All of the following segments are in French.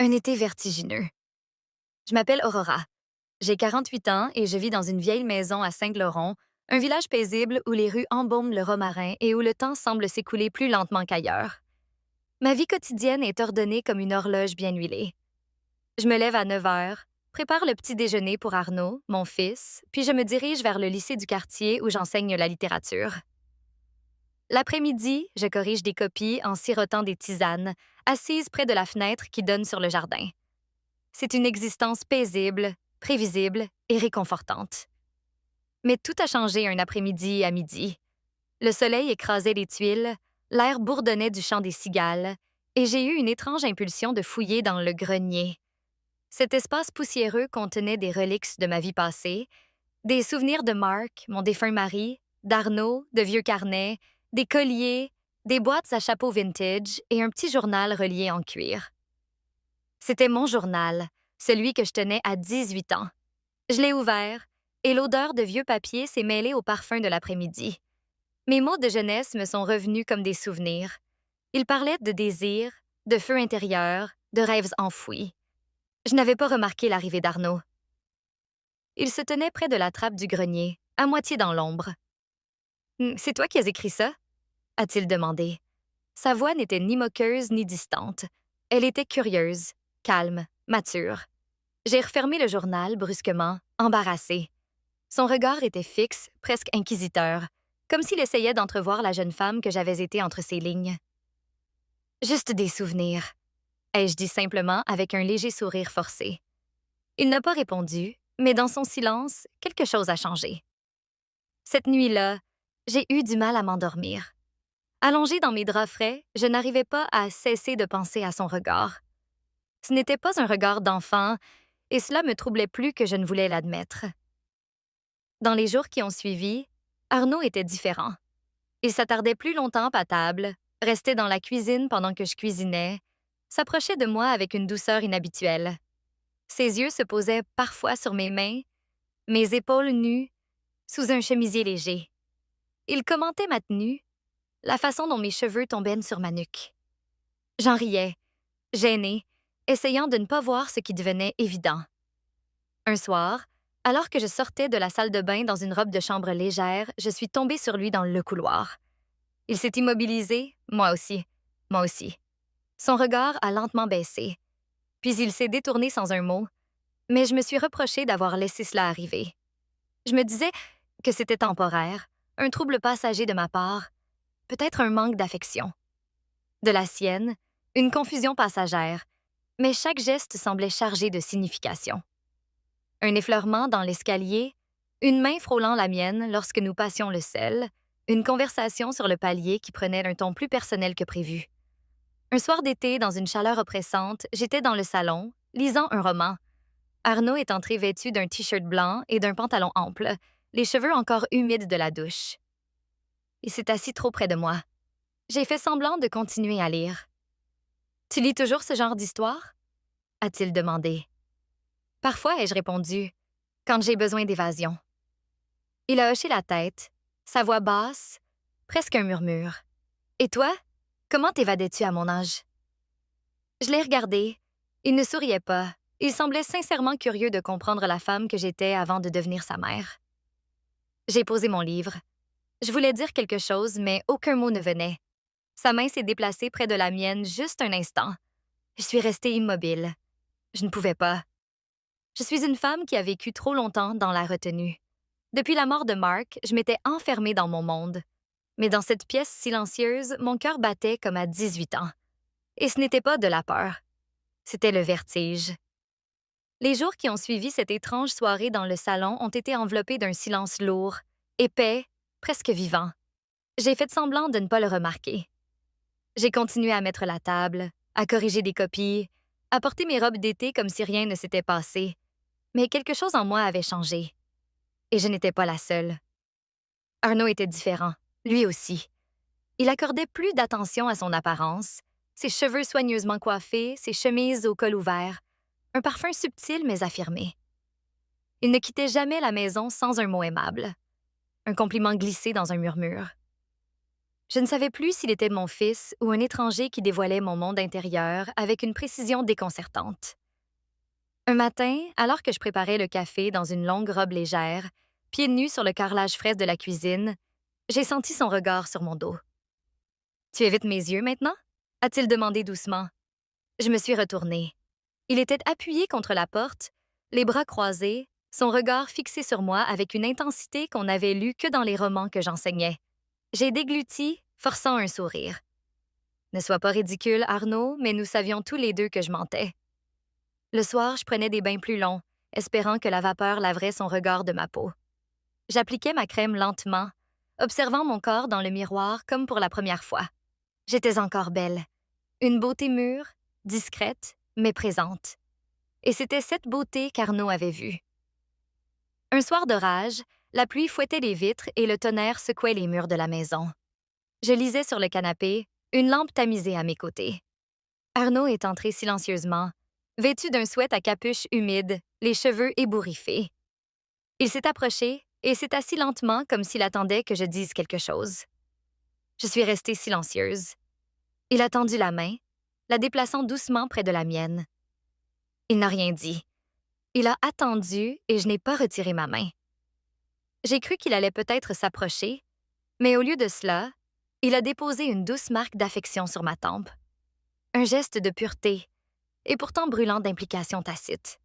Un été vertigineux. Je m'appelle Aurora. J'ai 48 ans et je vis dans une vieille maison à Saint-Laurent, un village paisible où les rues embaument le romarin et où le temps semble s'écouler plus lentement qu'ailleurs. Ma vie quotidienne est ordonnée comme une horloge bien huilée. Je me lève à 9 heures, prépare le petit déjeuner pour Arnaud, mon fils, puis je me dirige vers le lycée du quartier où j'enseigne la littérature. L'après-midi, je corrige des copies en sirotant des tisanes, assise près de la fenêtre qui donne sur le jardin. C'est une existence paisible, prévisible et réconfortante. Mais tout a changé un après-midi à midi. Le soleil écrasait les tuiles, l'air bourdonnait du chant des cigales, et j'ai eu une étrange impulsion de fouiller dans le grenier. Cet espace poussiéreux contenait des reliques de ma vie passée, des souvenirs de Mark, mon défunt mari, d'Arnaud, de vieux carnets, des colliers, des boîtes à chapeau vintage et un petit journal relié en cuir. C'était mon journal, celui que je tenais à 18 ans. Je l'ai ouvert, et l'odeur de vieux papier s'est mêlée au parfum de l'après-midi. Mes mots de jeunesse me sont revenus comme des souvenirs. Ils parlaient de désirs, de feu intérieur, de rêves enfouis. Je n'avais pas remarqué l'arrivée d'Arnaud. Il se tenait près de la trappe du grenier, à moitié dans l'ombre. C'est toi qui as écrit ça? A-t-il demandé. Sa voix n'était ni moqueuse ni distante. Elle était curieuse, calme, mature. J'ai refermé le journal brusquement, embarrassée. Son regard était fixe, presque inquisiteur, comme s'il essayait d'entrevoir la jeune femme que j'avais été entre ses lignes. Juste des souvenirs, ai-je dit simplement avec un léger sourire forcé. Il n'a pas répondu, mais dans son silence, quelque chose a changé. Cette nuit-là, j'ai eu du mal à m'endormir. Allongée dans mes draps frais, je n'arrivais pas à cesser de penser à son regard. Ce n'était pas un regard d'enfant, et cela me troublait plus que je ne voulais l'admettre. Dans les jours qui ont suivi, Arnaud était différent. Il s'attardait plus longtemps à table, restait dans la cuisine pendant que je cuisinais, s'approchait de moi avec une douceur inhabituelle. Ses yeux se posaient parfois sur mes mains, mes épaules nues, sous un chemisier léger. Il commentait ma tenue, la façon dont mes cheveux tombaient sur ma nuque. J'en riais, gênée, essayant de ne pas voir ce qui devenait évident. Un soir, alors que je sortais de la salle de bain dans une robe de chambre légère, je suis tombée sur lui dans le couloir. Il s'est immobilisé, moi aussi. Son regard a lentement baissé. Puis il s'est détourné sans un mot, mais je me suis reproché d'avoir laissé cela arriver. Je me disais que c'était temporaire, un trouble passager de ma part, peut-être un manque d'affection. De la sienne, une confusion passagère, mais chaque geste semblait chargé de signification. Un effleurement dans l'escalier, une main frôlant la mienne lorsque nous passions le sel, une conversation sur le palier qui prenait un ton plus personnel que prévu. Un soir d'été, dans une chaleur oppressante, j'étais dans le salon, lisant un roman. Arnaud est entré vêtu d'un t-shirt blanc et d'un pantalon ample, les cheveux encore humides de la douche. Il s'est assis trop près de moi. J'ai fait semblant de continuer à lire. « Tu lis toujours ce genre d'histoire? » a-t-il demandé. Parfois, ai-je répondu, quand j'ai besoin d'évasion. Il a hoché la tête, sa voix basse, presque un murmure. Et toi, comment t'évadais-tu à mon âge? Je l'ai regardé. Il ne souriait pas. Il semblait sincèrement curieux de comprendre la femme que j'étais avant de devenir sa mère. J'ai posé mon livre. Je voulais dire quelque chose, mais aucun mot ne venait. Sa main s'est déplacée près de la mienne juste un instant. Je suis restée immobile. Je ne pouvais pas. Je suis une femme qui a vécu trop longtemps dans la retenue. Depuis la mort de Mark, je m'étais enfermée dans mon monde. Mais dans cette pièce silencieuse, mon cœur battait comme à 18 ans. Et ce n'était pas de la peur. C'était le vertige. Les jours qui ont suivi cette étrange soirée dans le salon ont été enveloppés d'un silence lourd, épais, presque vivant. J'ai fait semblant de ne pas le remarquer. J'ai continué à mettre la table, à corriger des copies, à porter mes robes d'été comme si rien ne s'était passé. Mais quelque chose en moi avait changé. Et je n'étais pas la seule. Arnaud était différent, lui aussi. Il accordait plus d'attention à son apparence, ses cheveux soigneusement coiffés, ses chemises au col ouvert, un parfum subtil mais affirmé. Il ne quittait jamais la maison sans un mot aimable, un compliment glissé dans un murmure. Je ne savais plus s'il était mon fils ou un étranger qui dévoilait mon monde intérieur avec une précision déconcertante. Un matin, alors que je préparais le café dans une longue robe légère, pieds nus sur le carrelage frais de la cuisine, j'ai senti son regard sur mon dos. Tu évites mes yeux maintenant? A-t-il demandé doucement. Je me suis retournée. Il était appuyé contre la porte, les bras croisés, son regard fixé sur moi avec une intensité qu'on n'avait lue que dans les romans que j'enseignais. J'ai dégluti, forçant un sourire. Ne sois pas ridicule, Arnaud, mais nous savions tous les deux que je mentais. Le soir, je prenais des bains plus longs, espérant que la vapeur laverait son regard de ma peau. J'appliquais ma crème lentement, observant mon corps dans le miroir comme pour la première fois. J'étais encore belle. Une beauté mûre, discrète, mais présente. Et c'était cette beauté qu'Arnaud avait vue. Un soir d'orage, la pluie fouettait les vitres et le tonnerre secouait les murs de la maison. Je lisais sur le canapé, une lampe tamisée à mes côtés. Arnaud est entré silencieusement, vêtu d'un sweat à capuche humide, les cheveux ébouriffés. Il s'est approché et s'est assis lentement comme s'il attendait que je dise quelque chose. Je suis restée silencieuse. Il a tendu la main, la déplaçant doucement près de la mienne. Il n'a rien dit. Il a attendu et je n'ai pas retiré ma main. J'ai cru qu'il allait peut-être s'approcher, mais au lieu de cela, il a déposé une douce marque d'affection sur ma tempe. Un geste de pureté, et pourtant brûlant d'implications tacites.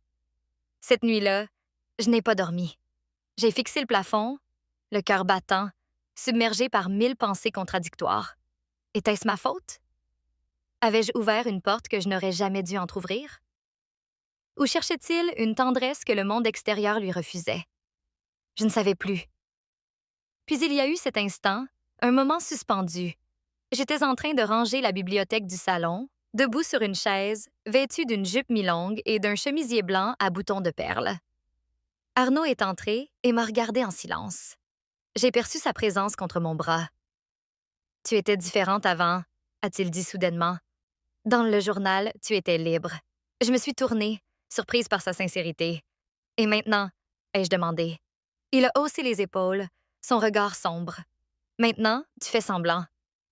Cette nuit-là, je n'ai pas dormi. J'ai fixé le plafond, le cœur battant, submergé par 1000 pensées contradictoires. Était-ce ma faute? Avais-je ouvert une porte que je n'aurais jamais dû entr'ouvrir? Ou cherchait-il une tendresse que le monde extérieur lui refusait? Je ne savais plus. Puis il y a eu cet instant, un moment suspendu. J'étais en train de ranger la bibliothèque du salon, debout sur une chaise, vêtue d'une jupe mi-longue et d'un chemisier blanc à boutons de perles. Arnaud est entré et m'a regardé en silence. J'ai perçu sa présence contre mon bras. « Tu étais différente avant », a-t-il dit soudainement. « Dans le journal, tu étais libre. » Je me suis tournée, surprise par sa sincérité. « Et maintenant ?» ai-je demandé. Il a haussé les épaules, son regard sombre. « Maintenant, tu fais semblant. »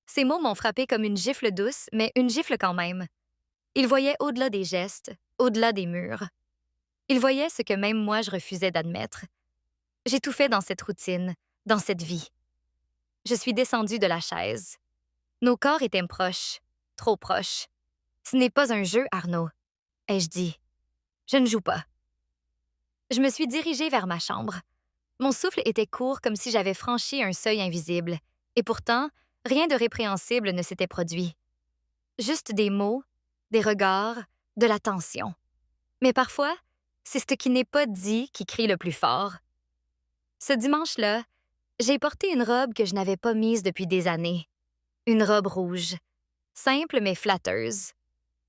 Ces mots m'ont frappé comme une gifle douce, mais une gifle quand même. Il voyait au-delà des gestes, au-delà des murs. Il voyait ce que même moi je refusais d'admettre. J'étouffais dans cette routine, dans cette vie. Je suis descendue de la chaise. Nos corps étaient proches, trop proches. Ce n'est pas un jeu, Arnaud, ai-je dit. Je ne joue pas. Je me suis dirigée vers ma chambre. Mon souffle était court comme si j'avais franchi un seuil invisible, et pourtant, rien de répréhensible ne s'était produit. Juste des mots, des regards, de la tension. Mais parfois, c'est ce qui n'est pas dit qui crie le plus fort. Ce dimanche-là, j'ai porté une robe que je n'avais pas mise depuis des années. Une robe rouge, simple mais flatteuse.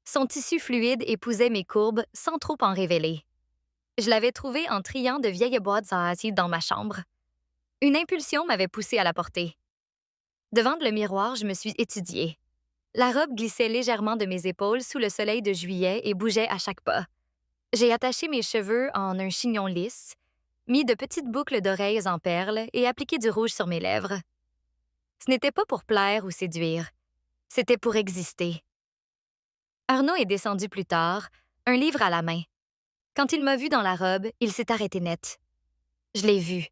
Son tissu fluide épousait mes courbes sans trop en révéler. Je l'avais trouvée en triant de vieilles boîtes en acier dans ma chambre. Une impulsion m'avait poussée à la porter. Devant le miroir, je me suis étudiée. La robe glissait légèrement de mes épaules sous le soleil de juillet et bougeait à chaque pas. J'ai attaché mes cheveux en un chignon lisse, mis de petites boucles d'oreilles en perles et appliqué du rouge sur mes lèvres. Ce n'était pas pour plaire ou séduire. C'était pour exister. Arnaud est descendu plus tard, un livre à la main. Quand il m'a vue dans la robe, il s'est arrêté net. Je l'ai vu.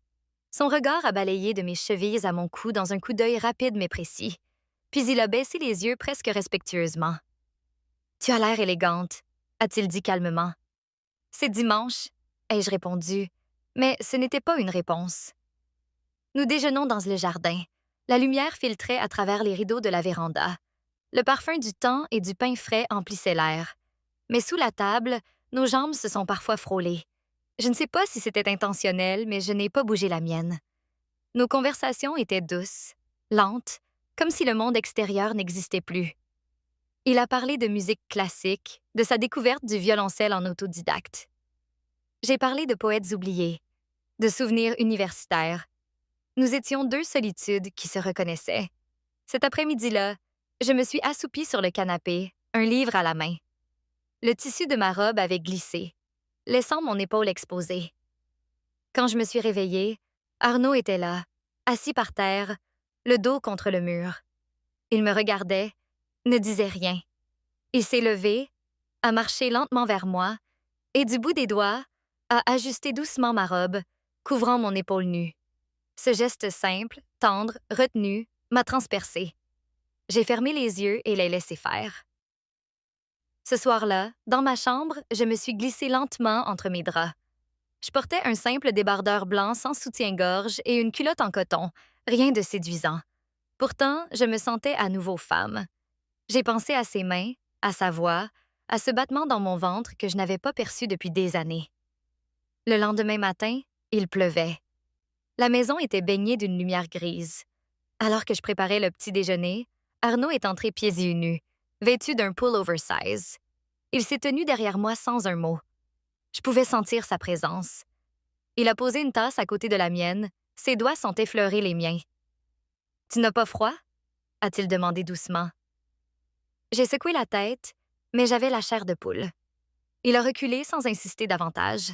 Son regard a balayé de mes chevilles à mon cou dans un coup d'œil rapide mais précis. Puis il a baissé les yeux presque respectueusement. « Tu as l'air élégante », a-t-il dit calmement. « C'est dimanche », ai-je répondu, mais ce n'était pas une réponse. Nous déjeunons dans le jardin. La lumière filtrait à travers les rideaux de la véranda. Le parfum du thym et du pain frais emplissait l'air. Mais sous la table, nos jambes se sont parfois frôlées. Je ne sais pas si c'était intentionnel, mais je n'ai pas bougé la mienne. Nos conversations étaient douces, lentes, comme si le monde extérieur n'existait plus. Il a parlé de musique classique, de sa découverte du violoncelle en autodidacte. J'ai parlé de poètes oubliés, de souvenirs universitaires. Nous étions deux solitudes qui se reconnaissaient. Cet après-midi-là, je me suis assoupie sur le canapé, un livre à la main. Le tissu de ma robe avait glissé, laissant mon épaule exposée. Quand je me suis réveillée, Arnaud était là, assis par terre, le dos contre le mur. Il me regardait, ne disait rien. Il s'est levé, a marché lentement vers moi et du bout des doigts, a ajusté doucement ma robe, couvrant mon épaule nue. Ce geste simple, tendre, retenu, m'a transpercée. J'ai fermé les yeux et les laissé faire. Ce soir-là, dans ma chambre, je me suis glissée lentement entre mes draps. Je portais un simple débardeur blanc sans soutien-gorge et une culotte en coton, rien de séduisant. Pourtant, je me sentais à nouveau femme. J'ai pensé à ses mains, à sa voix, à ce battement dans mon ventre que je n'avais pas perçu depuis des années. Le lendemain matin, il pleuvait. La maison était baignée d'une lumière grise. Alors que je préparais le petit déjeuner, Arnaud est entré pieds et nus, vêtu d'un pull oversize. Il s'est tenu derrière moi sans un mot. Je pouvais sentir sa présence. Il a posé une tasse à côté de la mienne, ses doigts sont effleurés les miens. « Tu n'as pas froid? » a-t-il demandé doucement. J'ai secoué la tête, mais j'avais la chair de poule. Il a reculé sans insister davantage.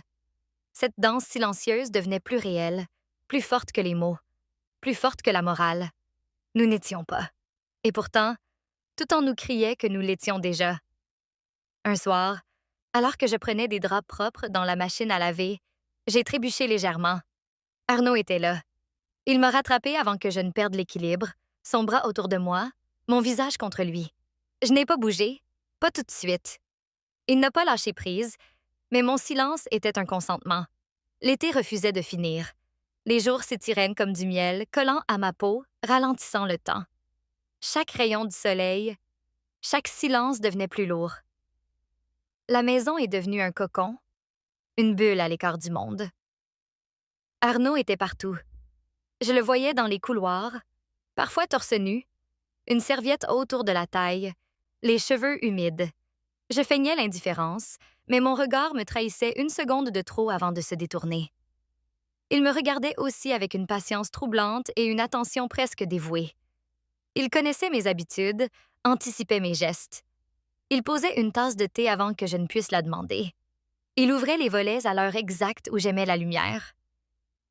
Cette danse silencieuse devenait plus réelle, plus forte que les mots, plus forte que la morale. Nous n'étions pas. Et pourtant, tout en nous criait que nous l'étions déjà. Un soir, alors que je prenais des draps propres dans la machine à laver, j'ai trébuché légèrement. Arnaud était là. Il m'a rattrapé avant que je ne perde l'équilibre, son bras autour de moi, mon visage contre lui. Je n'ai pas bougé, pas tout de suite. Il n'a pas lâché prise, mais mon silence était un consentement. L'été refusait de finir. Les jours s'étiraient comme du miel, collant à ma peau, ralentissant le temps. Chaque rayon du soleil, chaque silence devenait plus lourd. La maison est devenue un cocon, une bulle à l'écart du monde. Arnaud était partout. Je le voyais dans les couloirs, parfois torse nu, une serviette autour de la taille, les cheveux humides. Je feignais l'indifférence, mais mon regard me trahissait une seconde de trop avant de se détourner. Il me regardait aussi avec une patience troublante et une attention presque dévouée. Il connaissait mes habitudes, anticipait mes gestes. Il posait une tasse de thé avant que je ne puisse la demander. Il ouvrait les volets à l'heure exacte où j'aimais la lumière.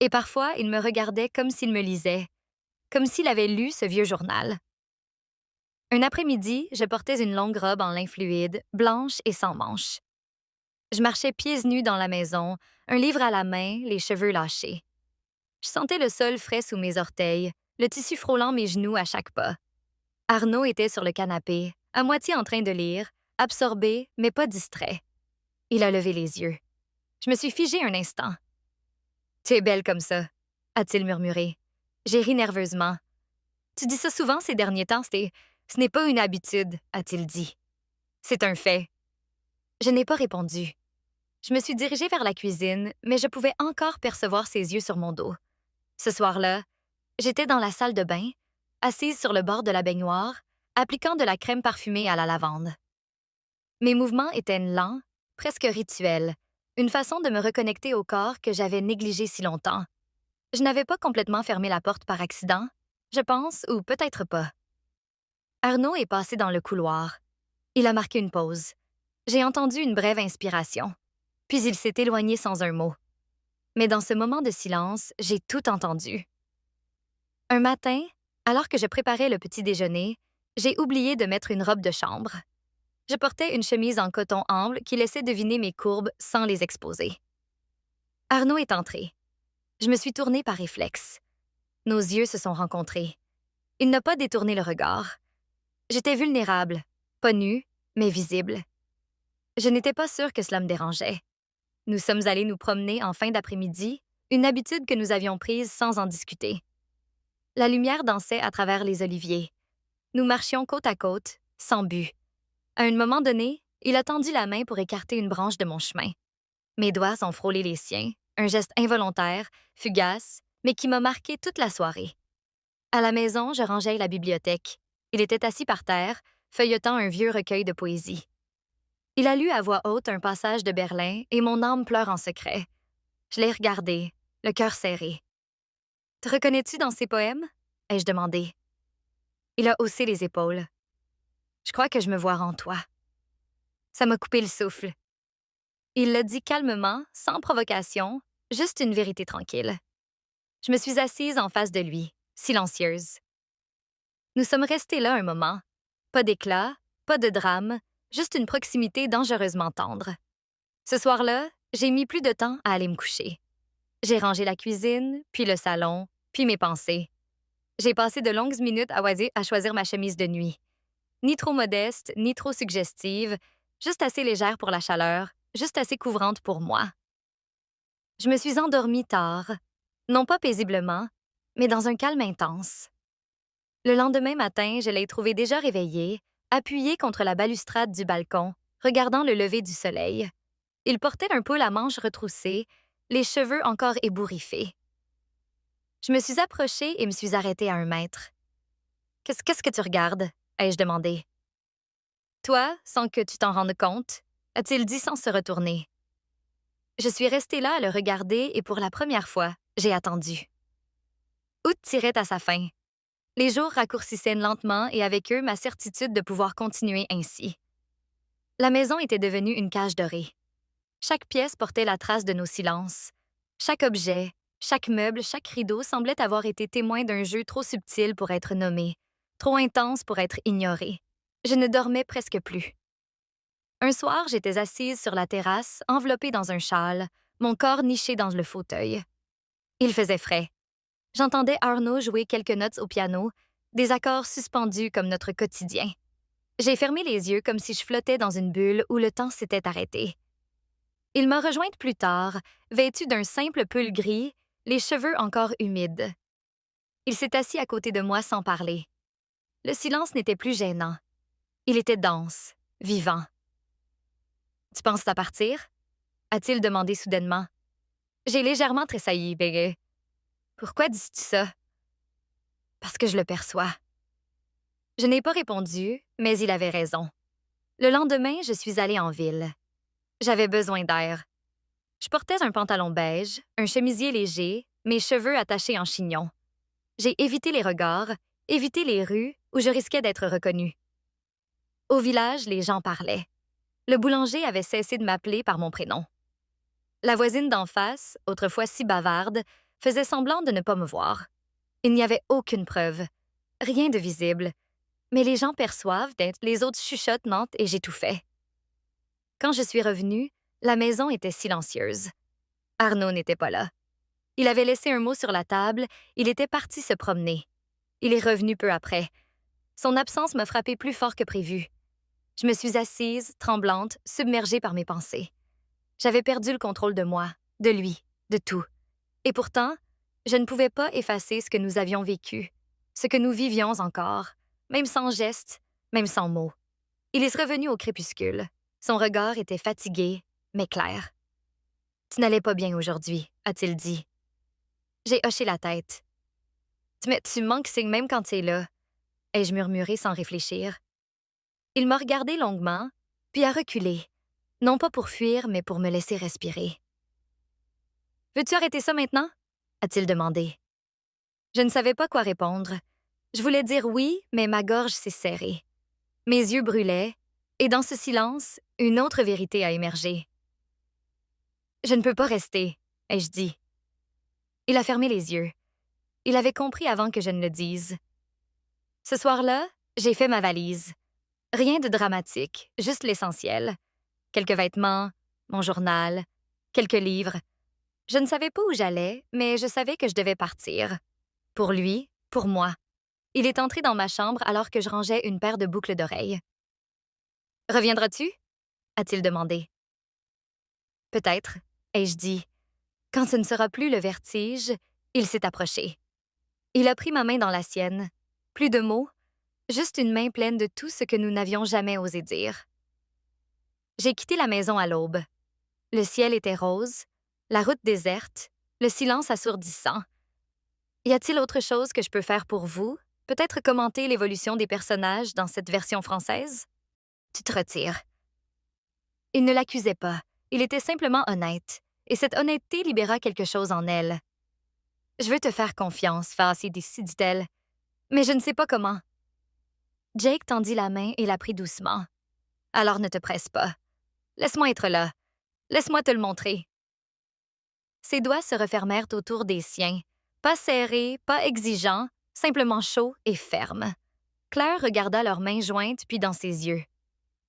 Et parfois, il me regardait comme s'il me lisait, comme s'il avait lu ce vieux journal. Un après-midi, je portais une longue robe en lin fluide, blanche et sans manches. Je marchais pieds nus dans la maison, un livre à la main, les cheveux lâchés. Je sentais le sol frais sous mes orteils, le tissu frôlant mes genoux à chaque pas. Arnaud était sur le canapé, à moitié en train de lire, absorbé, mais pas distrait. Il a levé les yeux. Je me suis figée un instant. « Tu es belle comme ça », a-t-il murmuré. J'ai ri nerveusement. « Tu dis ça souvent ces derniers temps, ce n'est pas une habitude », a-t-il dit. « C'est un fait. » Je n'ai pas répondu. Je me suis dirigée vers la cuisine, mais je pouvais encore percevoir ses yeux sur mon dos. Ce soir-là, j'étais dans la salle de bain, assise sur le bord de la baignoire, appliquant de la crème parfumée à la lavande. Mes mouvements étaient lents, presque rituels, une façon de me reconnecter au corps que j'avais négligé si longtemps. Je n'avais pas complètement fermé la porte par accident, je pense, ou peut-être pas. Arnaud est passé dans le couloir. Il a marqué une pause. J'ai entendu une brève inspiration. Puis il s'est éloigné sans un mot. Mais dans ce moment de silence, j'ai tout entendu. Un matin, alors que je préparais le petit déjeuner, j'ai oublié de mettre une robe de chambre. Je portais une chemise en coton amble qui laissait deviner mes courbes sans les exposer. Arnaud est entré. Je me suis tournée par réflexe. Nos yeux se sont rencontrés. Il n'a pas détourné le regard. J'étais vulnérable, pas nue, mais visible. Je n'étais pas sûre que cela me dérangeait. Nous sommes allés nous promener en fin d'après-midi, une habitude que nous avions prise sans en discuter. La lumière dansait à travers les oliviers. Nous marchions côte à côte, sans but. À un moment donné, il a tendu la main pour écarter une branche de mon chemin. Mes doigts ont frôlé les siens, un geste involontaire, fugace, mais qui m'a marqué toute la soirée. À la maison, je rangeais la bibliothèque. Il était assis par terre, feuilletant un vieux recueil de poésie. Il a lu à voix haute un passage de Berlin et mon âme pleure en secret. Je l'ai regardé, le cœur serré. « Te reconnais-tu dans ces poèmes? » ai-je demandé. Il a haussé les épaules. « Je crois que je me vois en toi. » Ça m'a coupé le souffle. Il l'a dit calmement, sans provocation, juste une vérité tranquille. Je me suis assise en face de lui, silencieuse. Nous sommes restés là un moment. Pas d'éclat, pas de drame, juste une proximité dangereusement tendre. Ce soir-là, j'ai mis plus de temps à aller me coucher. J'ai rangé la cuisine, puis le salon, puis mes pensées. J'ai passé de longues minutes à choisir ma chemise de nuit. Ni trop modeste, ni trop suggestive, juste assez légère pour la chaleur, juste assez couvrante pour moi. Je me suis endormie tard, non pas paisiblement, mais dans un calme intense. Le lendemain matin, je l'ai trouvé déjà réveillé, appuyé contre la balustrade du balcon, regardant le lever du soleil. Il portait un peu la manche retroussée, les cheveux encore ébouriffés. Je me suis approchée et me suis arrêtée à 1 mètre. Qu'est-ce que tu regardes? Ai-je demandé. Toi, sans que tu t'en rendes compte, a-t-il dit sans se retourner. Je suis restée là à le regarder et pour la première fois, j'ai attendu. Août tirait à sa fin. Les jours raccourcissaient lentement et avec eux ma certitude de pouvoir continuer ainsi. La maison était devenue une cage dorée. Chaque pièce portait la trace de nos silences. Chaque objet, chaque meuble, chaque rideau semblait avoir été témoin d'un jeu trop subtil pour être nommé, trop intense pour être ignoré. Je ne dormais presque plus. Un soir, j'étais assise sur la terrasse, enveloppée dans un châle, mon corps niché dans le fauteuil. Il faisait frais. J'entendais Arnaud jouer quelques notes au piano, des accords suspendus comme notre quotidien. J'ai fermé les yeux comme si je flottais dans une bulle où le temps s'était arrêté. Il m'a rejointe plus tard, vêtu d'un simple pull gris, les cheveux encore humides. Il s'est assis à côté de moi sans parler. Le silence n'était plus gênant. Il était dense, vivant. « Tu penses à partir? » a-t-il demandé soudainement. J'ai légèrement tressailli, bégayé. « Pourquoi dis-tu ça? » Parce que je le perçois. Je n'ai pas répondu, mais il avait raison. Le lendemain, je suis allée en ville. J'avais besoin d'air. Je portais un pantalon beige, un chemisier léger, mes cheveux attachés en chignon. J'ai évité les regards, évité les rues où je risquais d'être reconnue. Au village, les gens parlaient. Le boulanger avait cessé de m'appeler par mon prénom. La voisine d'en face, autrefois si bavarde, faisait semblant de ne pas me voir. Il n'y avait aucune preuve, rien de visible, mais les gens perçoivent d'être les autres chuchotent, mentent et j'étouffais. Quand je suis revenue, la maison était silencieuse. Arnaud n'était pas là. Il avait laissé un mot sur la table, il était parti se promener. Il est revenu peu après. Son absence m'a frappée plus fort que prévu. Je me suis assise, tremblante, submergée par mes pensées. J'avais perdu le contrôle de moi, de lui, de tout. Et pourtant, je ne pouvais pas effacer ce que nous avions vécu, ce que nous vivions encore, même sans geste, même sans mots. Il est revenu au crépuscule. Son regard était fatigué, mais clair. « Tu n'allais pas bien aujourd'hui, a-t-il dit. J'ai hoché la tête. « Mais tu manques signe même quand tu es là, » ai-je murmuré sans réfléchir. Il m'a regardé longuement, puis a reculé, non pas pour fuir, mais pour me laisser respirer. « Veux-tu arrêter ça maintenant? » a-t-il demandé. Je ne savais pas quoi répondre. Je voulais dire oui, mais ma gorge s'est serrée. Mes yeux brûlaient, et dans ce silence, une autre vérité a émergé. « Je ne peux pas rester, » ai-je dit. Il a fermé les yeux. Il avait compris avant que je ne le dise. Ce soir-là, j'ai fait ma valise. Rien de dramatique, juste l'essentiel. Quelques vêtements, mon journal, quelques livres. Je ne savais pas où j'allais, mais je savais que je devais partir. Pour lui, pour moi. Il est entré dans ma chambre alors que je rangeais une paire de boucles d'oreilles. « Reviendras-tu? » a-t-il demandé. « Peut-être, » ai-je dit. Quand ce ne sera plus le vertige, il s'est approché. Il a pris ma main dans la sienne. Plus de mots, juste une main pleine de tout ce que nous n'avions jamais osé dire. J'ai quitté la maison à l'aube. Le ciel était rose, la route déserte, le silence assourdissant. Y a-t-il autre chose que je peux faire pour vous? Peut-être commenter l'évolution des personnages dans cette version française? Tu te retires. Il ne l'accusait pas. Il était simplement honnête. Et cette honnêteté libéra quelque chose en elle. « Je veux te faire confiance, Farcy d'ici, dit-elle. Mais je ne sais pas comment. » Jake tendit la main et la prit doucement. « Alors ne te presse pas. Laisse-moi être là. Laisse-moi te le montrer. » Ses doigts se refermèrent autour des siens, pas serrés, pas exigeants, simplement chauds et fermes. Claire regarda leurs mains jointes puis dans ses yeux.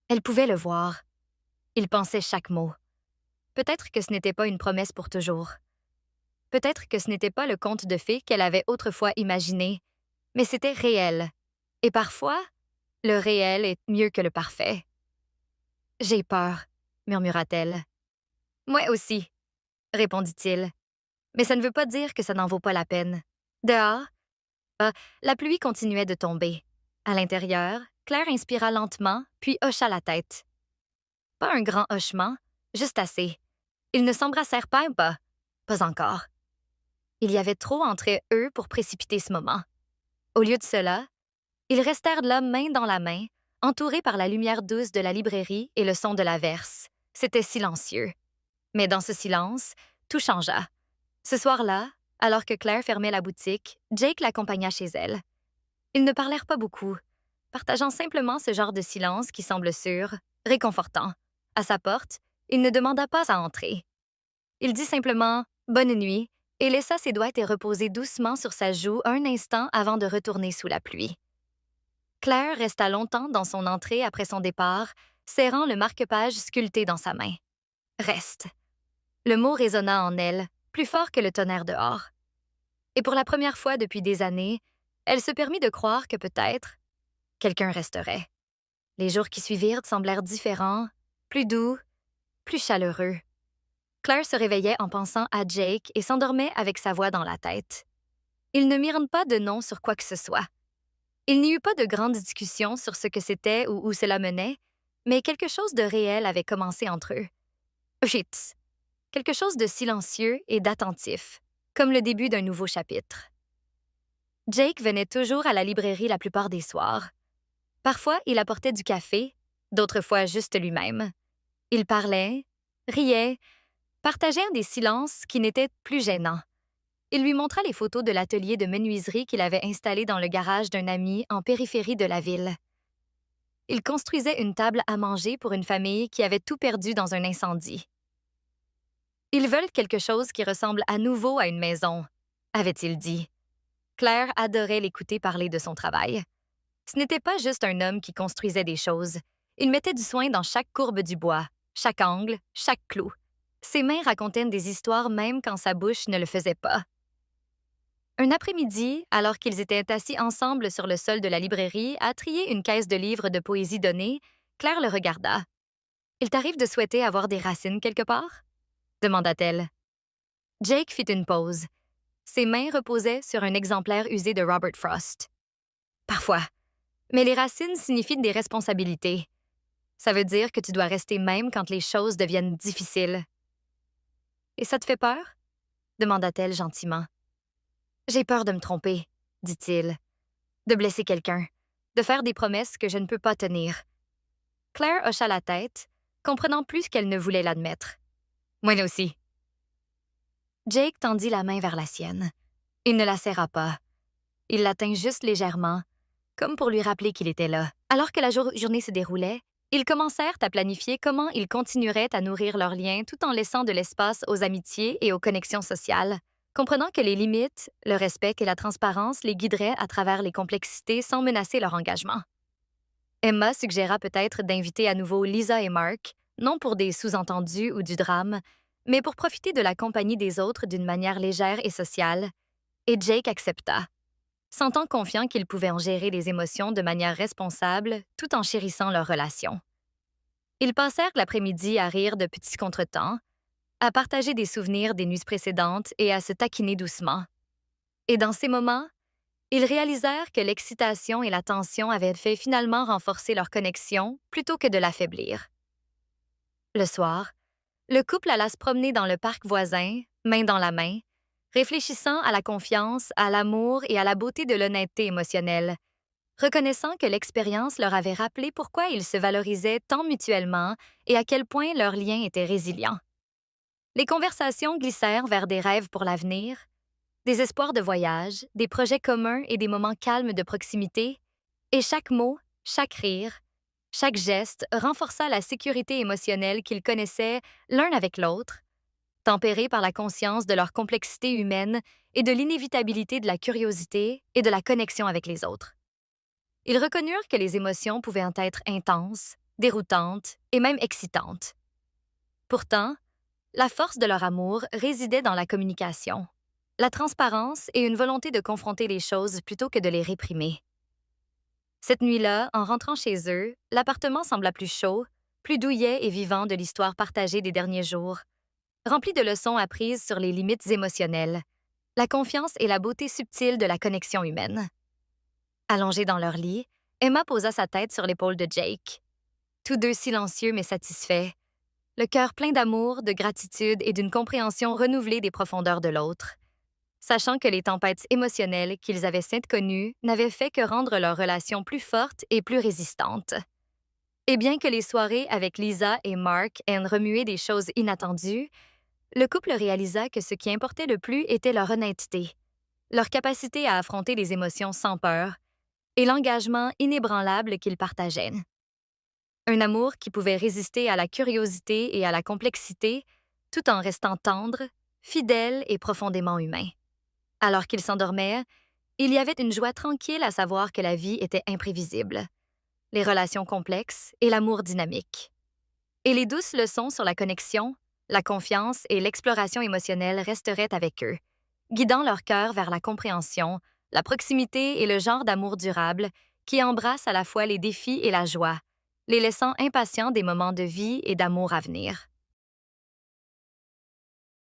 Elle pouvait le voir. Il pensait chaque mot. Peut-être que ce n'était pas une promesse pour toujours. Peut-être que ce n'était pas le conte de fées qu'elle avait autrefois imaginé, mais c'était réel. Et parfois, le réel est mieux que le parfait. J'ai peur, murmura-t-elle. Moi aussi, répondit-il. Mais ça ne veut pas dire que ça n'en vaut pas la peine. Dehors, la pluie continuait de tomber. À l'intérieur, Claire inspira lentement, puis hocha la tête. Pas un grand hochement, juste assez. Ils ne s'embrassèrent pas. Pas encore. Il y avait trop entre eux pour précipiter ce moment. Au lieu de cela, ils restèrent là main dans la main, entourés par la lumière douce de la librairie et le son de l'averse. C'était silencieux. Mais dans ce silence, tout changea. Ce soir-là, alors que Claire fermait la boutique, Jake l'accompagna chez elle. Ils ne parlèrent pas beaucoup, partageant simplement ce genre de silence qui semble sûr, réconfortant. À sa porte, il ne demanda pas à entrer. Il dit simplement « Bonne nuit » et laissa ses doigts reposer doucement sur sa joue un instant avant de retourner sous la pluie. Claire resta longtemps dans son entrée après son départ, serrant le marque-page sculpté dans sa main. « Reste ». Le mot résonna en elle, plus fort que le tonnerre dehors. Et pour la première fois depuis des années, elle se permit de croire que peut-être quelqu'un resterait. Les jours qui suivirent semblèrent différents, plus doux, plus chaleureux. Claire se réveillait en pensant à Jake et s'endormait avec sa voix dans la tête. Ils ne mirent pas de nom sur quoi que ce soit. Il n'y eut pas de grandes discussions sur ce que c'était ou où cela menait, mais quelque chose de réel avait commencé entre eux. Chut! Quelque chose de silencieux et d'attentif, comme le début d'un nouveau chapitre. Jake venait toujours à la librairie la plupart des soirs. Parfois, il apportait du café, d'autres fois juste lui-même. Il parlait, riait, partageait des silences qui n'étaient plus gênants. Il lui montra les photos de l'atelier de menuiserie qu'il avait installé dans le garage d'un ami en périphérie de la ville. Il construisait une table à manger pour une famille qui avait tout perdu dans un incendie. Ils veulent quelque chose qui ressemble à nouveau à une maison, avait-il dit. Claire adorait l'écouter parler de son travail. Ce n'était pas juste un homme qui construisait des choses. Il mettait du soin dans chaque courbe du bois, chaque angle, chaque clou. Ses mains racontaient des histoires même quand sa bouche ne le faisait pas. Un après-midi, alors qu'ils étaient assis ensemble sur le sol de la librairie à trier une caisse de livres de poésie donnée, Claire le regarda. « Il t'arrive de souhaiter avoir des racines quelque part? » demanda-t-elle. Jake fit une pause. Ses mains reposaient sur un exemplaire usé de Robert Frost. « Parfois. Mais les racines signifient des responsabilités. Ça veut dire que tu dois rester même quand les choses deviennent difficiles. »« Et ça te fait peur? » demanda-t-elle gentiment. « J'ai peur de me tromper, » dit-il. « De blesser quelqu'un, de faire des promesses que je ne peux pas tenir. » Claire hocha la tête, comprenant plus qu'elle ne voulait l'admettre. « Moi aussi. » Jake tendit la main vers la sienne. Il ne la serra pas. Il la tint juste légèrement, comme pour lui rappeler qu'il était là. Alors que la journée se déroulait, ils commencèrent à planifier comment ils continueraient à nourrir leurs liens tout en laissant de l'espace aux amitiés et aux connexions sociales, comprenant que les limites, le respect et la transparence les guideraient à travers les complexités sans menacer leur engagement. Emma suggéra peut-être d'inviter à nouveau Lisa et Mark, non pour des sous-entendus ou du drame, mais pour profiter de la compagnie des autres d'une manière légère et sociale, et Jake accepta, sentant confiant qu'ils pouvaient en gérer les émotions de manière responsable tout en chérissant leur relation. Ils passèrent l'après-midi à rire de petits contretemps, à partager des souvenirs des nuits précédentes et à se taquiner doucement. Et dans ces moments, ils réalisèrent que l'excitation et la tension avaient fait finalement renforcer leur connexion plutôt que de l'affaiblir. Le soir, le couple alla se promener dans le parc voisin, main dans la main, réfléchissant à la confiance, à l'amour et à la beauté de l'honnêteté émotionnelle, reconnaissant que l'expérience leur avait rappelé pourquoi ils se valorisaient tant mutuellement et à quel point leur lien était résilient. Les conversations glissèrent vers des rêves pour l'avenir, des espoirs de voyage, des projets communs et des moments calmes de proximité, et chaque mot, chaque rire, chaque geste renforça la sécurité émotionnelle qu'ils connaissaient l'un avec l'autre, tempérés par la conscience de leur complexité humaine et de l'inévitabilité de la curiosité et de la connexion avec les autres. Ils reconnurent que les émotions pouvaient être intenses, déroutantes et même excitantes. Pourtant, la force de leur amour résidait dans la communication, la transparence et une volonté de confronter les choses plutôt que de les réprimer. Cette nuit-là, en rentrant chez eux, l'appartement sembla plus chaud, plus douillet et vivant de l'histoire partagée des derniers jours, rempli de leçons apprises sur les limites émotionnelles, la confiance et la beauté subtile de la connexion humaine. Allongés dans leur lit, Emma posa sa tête sur l'épaule de Jake. Tous deux silencieux mais satisfaits, le cœur plein d'amour, de gratitude et d'une compréhension renouvelée des profondeurs de l'autre, sachant que les tempêtes émotionnelles qu'ils avaient saintes connues n'avaient fait que rendre leur relation plus forte et plus résistante. Et bien que les soirées avec Lisa et Mark aient remué des choses inattendues, le couple réalisa que ce qui importait le plus était leur honnêteté, leur capacité à affronter les émotions sans peur et l'engagement inébranlable qu'ils partageaient. Un amour qui pouvait résister à la curiosité et à la complexité, tout en restant tendre, fidèle et profondément humain. Alors qu'ils s'endormaient, il y avait une joie tranquille à savoir que la vie était imprévisible, les relations complexes et l'amour dynamique. Et les douces leçons sur la connexion, la confiance et l'exploration émotionnelle resteraient avec eux, guidant leur cœur vers la compréhension, la proximité et le genre d'amour durable qui embrasse à la fois les défis et la joie, les laissant impatients des moments de vie et d'amour à venir.